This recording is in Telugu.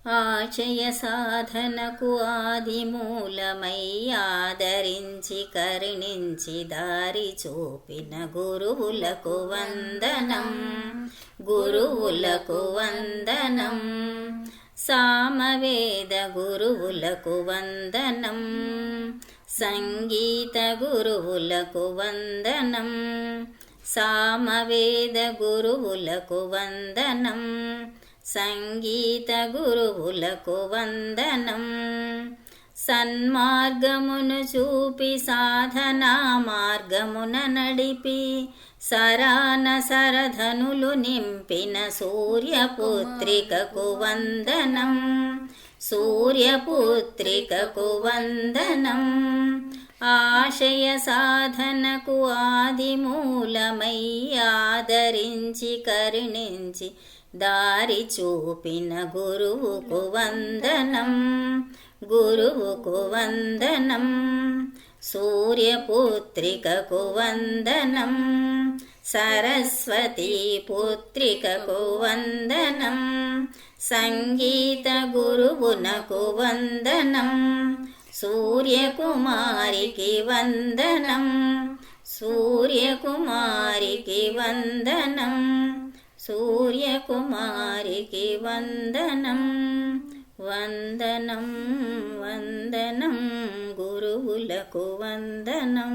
ఆశయ సాధనకు ఆదిమూలమై ఆదరించి కరుణించి దారి చూపిన గురువులకు వందనం, గురువులకు వందనం. సామవేద గురువులకు వందనం, సంగీత గురువులకు వందనం. సామవేద గురువులకు వందనం, సంగీత గురువులకు వందనం. సన్మార్గమును చూపి సాధనా మార్గమున నడిపి సరాన సరధనులు నింపిన సూర్యపుత్రికకు వందనం, సూర్యపుత్రికకు వందనం. ఆశయ సాధనకు ఆదిమూలమై ఆదరించి కరుణించి దారి చూపిన గురువుకు వందనం, గురువుకు వందనం. సూర్యపుత్రికకు వందనం, సరస్వతీ పుత్రికకు వందనం. సంగీత గురువునకు వందనం, సూర్యకుమారికి వందనం, సూర్యకుమారికి వందనం, సూర్యకుమారికి వందనం. వందనం వందనం గురువులకు వందనం.